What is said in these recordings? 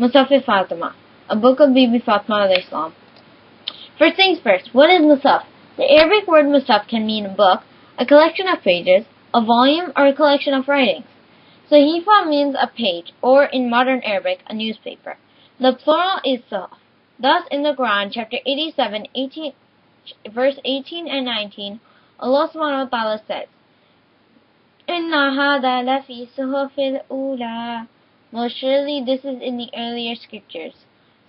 Musaf-e-Fatima, a book of Bibi Fatima alayhi salam. First things first, what is Musaf? The Arabic word Musaf can mean a book, a collection of pages, a volume, or a collection of writings. Sahifa means a page, or in modern Arabic, a newspaper. The plural is Sahaf. Thus, in the Quran, chapter 87, verse 18 and 19, Allah subhanahu wa ta'ala says, Inna hada lafi suhufil ula. Most surely this is in the earlier scriptures.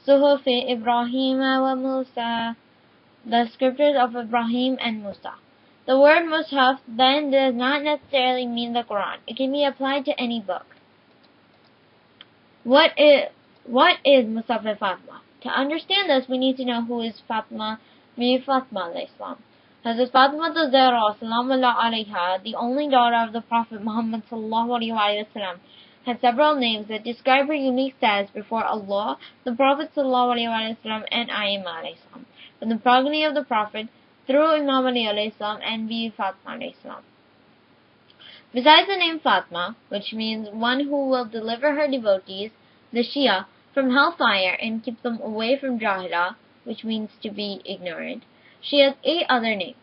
Suhufi Ibrahim wa Musa. The scriptures of Ibrahim and Musa. The word Mushaf then does not necessarily mean the Quran. It can be applied to any book. What is Musaf-e-Fatima? To understand this, we need to know who is Fatima, Bibi Fatima alayhi salam. Hazrat Fatima az-Zahra salamullah alayha, the only daughter of the Prophet Muhammad sallallahu alayhi wasallam, had several names that describe her unique status before Allah, the Prophet sallallahu alayhi wasallam, and Aima alayhi salam, from the progeny of the Prophet through Imam Ali alayhi salam and Bibi Fatima alayhi salam. Besides the name Fatima, which means one who will deliver her devotees, the Shia, from hellfire and keep them away from Jahila, which means to be ignorant, she has 8 other names: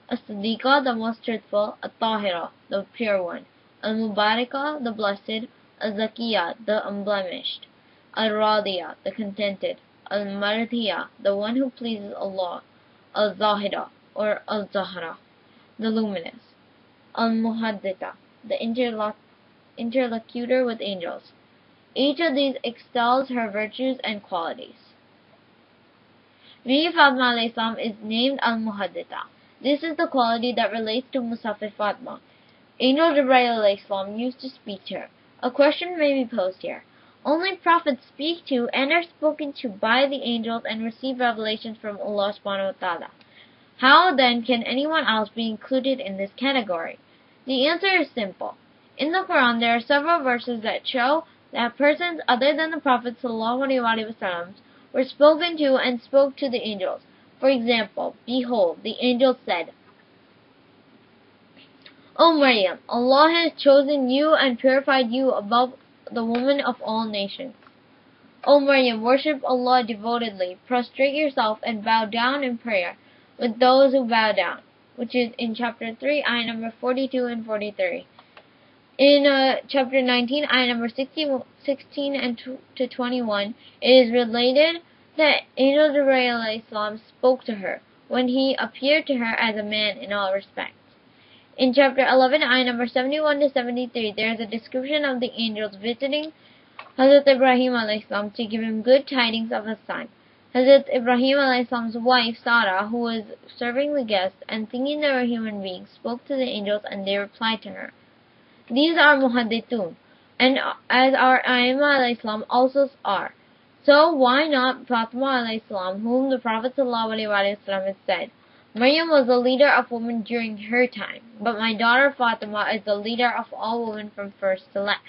As-Siddiqa, the most truthful; At-Tahira, the pure one; Al-Mubaraka, the blessed; Al-Zakiya, the unblemished; Al-Radiya, the contented; Al-Mardiya, the one who pleases Allah; Al-Zahida, or Al-Zahra, the luminous; Al-Muhaddita, the interlocutor with angels. Each of these excels her virtues and qualities. Bibi Fatima alayhi salam is named Al-Muhaddita. This is the quality that relates to Musaf-e-Fatima. Angel Jibreel alayhi salam used to speak to her. A question may be posed here. Only prophets speak to and are spoken to by the angels and receive revelations from Allah subhanahu wa ta'ala. How then can anyone else be included in this category? The answer is simple. In the Quran there are several verses that show that persons other than the Prophet sallallahu alaihi wasallam were spoken to and spoke to the angels. For example, behold, the angel said, O Maryam, Allah has chosen you and purified you above the women of all nations. O Maryam, worship Allah devotedly, prostrate yourself and bow down in prayer with those who bow down, which is in chapter 3, ayah number 42 and 43. In chapter 19, ayah number 16 and to 21, it is related that Angel Jibreel alayhi salam spoke to her when he appeared to her as a man in all respects. In chapter 11, ayah number 71 to 73, there is a description of the angels visiting Hazrat Ibrahim alayhi salam to give him good tidings of a son. Hazrat Ibrahim alayhi salam's wife, Sarah, who was serving the guests and thinking they were human beings, spoke to the angels and they replied to her. These are muhaddithun, and as our Aima alayhi salam also are. So why not Fatima alayhi salam, whom the Prophet sallallahu alaihi wasallam has said, Maryam was the leader of women during her time, but my daughter Fatima is the leader of all women from first to last.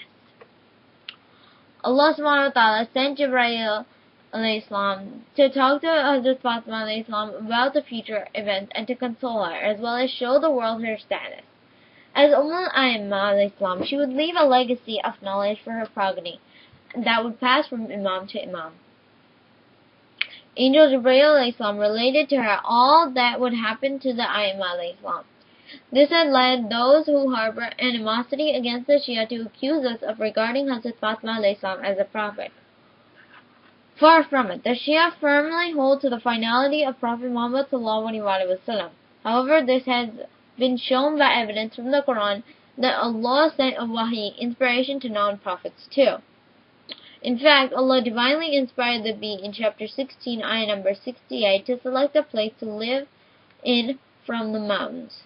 Allah subhanahu wa ta'ala sent Jibreel alayhi salam to talk to Hazrat Fatima alayhi salam about the future events and to console her, as well as show the world her status. As Aimma alayhi salam, she would leave a legacy of knowledge for her progeny that would pass from Imam to Imam. Angel Jibreel alayhi salam related to her all that would happen to the Aimma alayhi salam. This had led those who harbor animosity against the Shia to accuse us of regarding Hazrat Fatima alayhi salam as a prophet. Far from it, the Shia firmly hold to the finality of Prophet Muhammad sallallahu alaihi wasallam. However, this has been shown by evidence from the Quran that Allah sent a wahi, inspiration to non-prophets too. In fact, Allah divinely inspired the bee in chapter 16, ayah number 68, to select a place to live in from the mountains.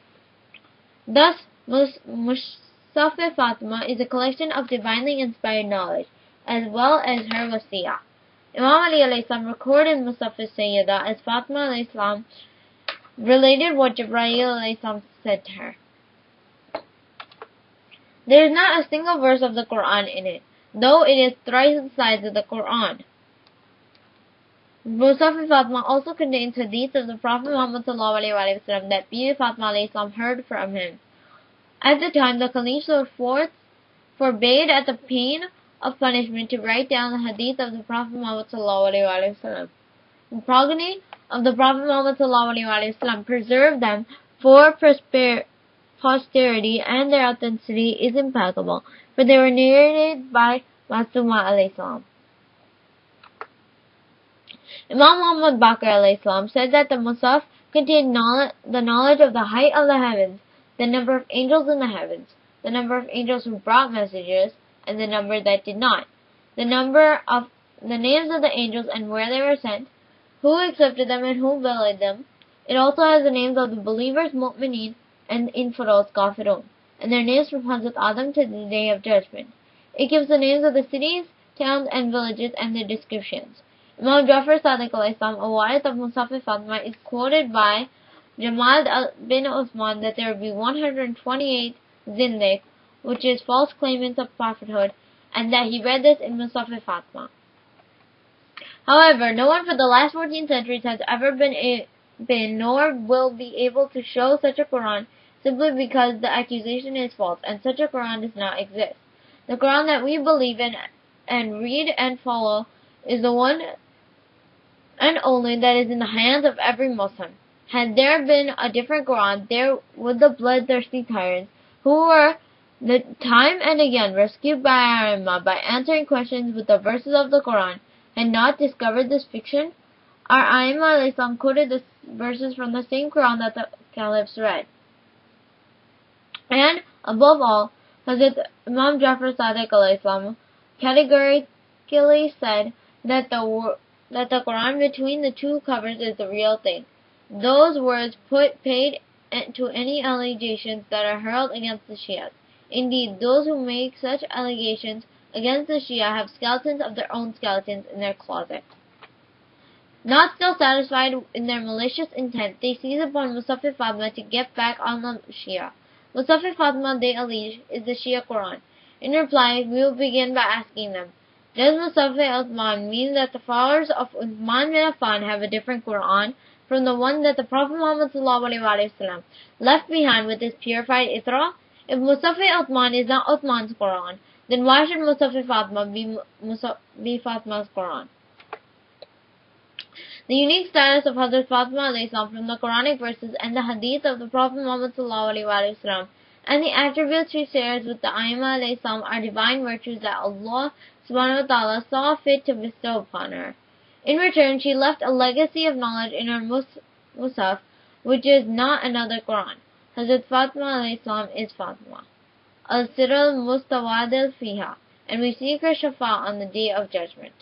Thus, Musaf-e-Fatima is a collection of divinely inspired knowledge, as well as her wasiyah. Imam Ali alayhi salam recorded Musaf-e-Sayyida as Fatima alayhi salam related what Jibreel alayhi salam said to her. There is not a single verse of the Quran in it, though it is thrice the size of the Quran. Musaf-e-Fatima also contains hadiths of the Prophet Muhammad sallallahu alaihi wasallam that Bibi Fatima alayhi salam heard from him. At the time, the Caliph forbade at the pain of punishment to write down the hadith of the Prophet Muhammad sallallahu alaihi wasallam. The progeny of the Prophet Muhammad sallallahu alaihi wasallam preserved them for posterity, and their authenticity is impeccable, for they were narrated by Masuma alayhi salam. Imam Muhammad Baqir alayhi salam said that the Musaf contained the knowledge of the height of the heavens, the number of angels in the heavens, the number of angels who brought messages, and the number that did not, the names of the angels and where they were sent, who accepted them and who belied them. It also has the names of the believers, mu'mineen, and infidels, kafirun, and their names from Hazrat Adam to the Day of Judgment. It gives the names of the cities, towns, and villages and their descriptions. Imam Jafar Sadiq alayhi salam, a warith of Musaf-e-Fatimah, is quoted by Jamal bin Uthman that there will be 128 zindiq, which is false claimants of prophethood, and that he read this in Musaf-e-Fatimah. However, no one for the last 14 centuries has ever been nor will be able to show such a Quran, simply because the accusation is false, and such a Quran does not exist. The Quran that we believe in and read and follow is the one and only that is in the hands of every Muslim. Had there been a different Quran, there would the bloodthirsty tyrants, who were the time and again rescued by our Imam by answering questions with the verses of the Quran, had not discovered this fiction. Our Aimah alayhi quoted the verses from the same Quran that the caliphs read. And, above all, Hazrat Imam Jafar Sadiq alayhi categorically said that the Quran between the two covers is the real thing. Those words paid to any allegations that are hurled against the Shias. Indeed, those who make such allegations against the Shia have skeletons of their own skeletons in their closet. Not still satisfied in their malicious intent, they seize upon Musaf-e-Fatimah to get back on the Shia. Musaf-e-Fatimah, they allege, is the Shia Quran. In reply, we will begin by asking them, does Musaf-e-Uthman mean that the followers of Uthman bin Affan have a different Quran from the one that the Prophet Muhammad ﷺ left behind with his purified Itra? If Musaf-e-Uthman is not Uthman's Quran, then why should Musaf-e-Fatimah be Fatimah's Quran? The unique status of Hazrat Fatima alayhi salam from the Quranic verses and the hadith of the Prophet Muhammad ﷺ and the attributes she shares with the Aimah alayhi salam are divine virtues that Allah subhanahu wa ta'ala saw fit to bestow upon her. In return, she left a legacy of knowledge in her Musaf, which is not another Quran. Hazrat Fatima alayhi salam is Fatima, al-Sirr al-Mustawadil fiha, and we seek her shafa on the Day of Judgment.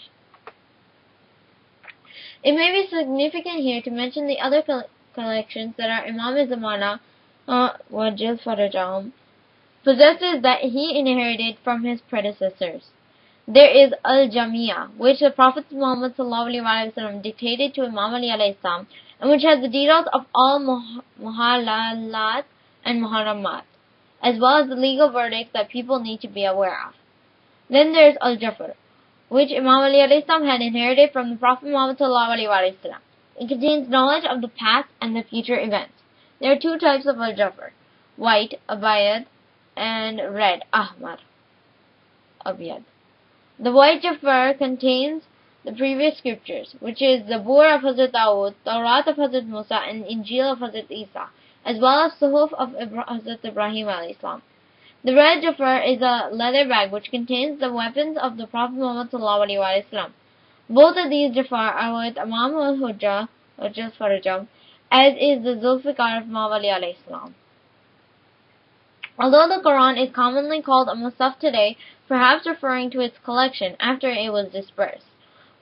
It may be significant here to mention the other collections that our Imam Zamana Wajil Farajam possesses that he inherited from his predecessors. There is Al-Jamia, which the Prophet Muhammad ﷺ dictated to Imam Ali alayhi salam, and which has the details of all muhalalat and muharramat, as well as the legal verdicts that people need to be aware of. Then there is Al-Jafar, which Imam Ali alayhi salam had inherited from the Prophet Muhammad ﷺ. It contains knowledge of the past and the future events. There are two types of Al-Jafar, white, Abayad, and red, Ahmar, Abiyad. The white Jafar contains the previous scriptures, which is the Zabur of Hazrat Dawood, Tawrat of Hazrat Musa, and Injil of Hazrat Isa, as well as Suhuf of Hazrat Ibrahim alayhi salam. The red Jafar is a leather bag which contains the weapons of the Prophet Muhammad ﷺ. Both of these Jafar are with Imam al-Hujjah, Farajam, as is the Zulfiqar of Imam Ali alayhi salam. Although the Quran is commonly called a Musaf today, perhaps referring to its collection after it was dispersed.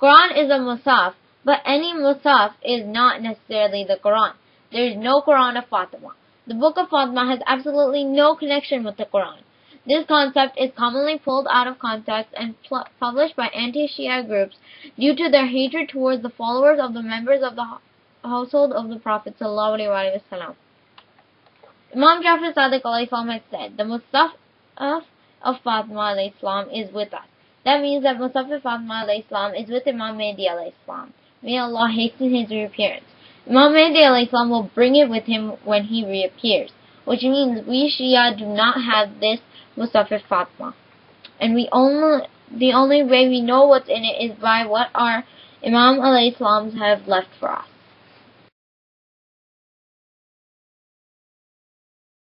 Quran is a Musaf, but any Musaf is not necessarily the Quran. There is no Quran of Fatima. The book of Fatima has absolutely no connection with the Quran. This concept is commonly pulled out of context and published by anti-Shia groups due to their hatred towards the followers of the members of the household of the Prophet ﷺ. Imam Jafar Sadiq alayhi salam has said, the Musaf of Fatima alayhi salam is with us. That means that Musaf-e-Fatima alayhi salam is with Imam Mahdi alayhi salam. May Allah hasten his reappearance. Imam Mahdi alayhi salam will bring it with him when he reappears, which means we Shia do not have this Musaf-e-Fatima, and we The only way we know what's in it is by what our Imam alayhi salams have left for us.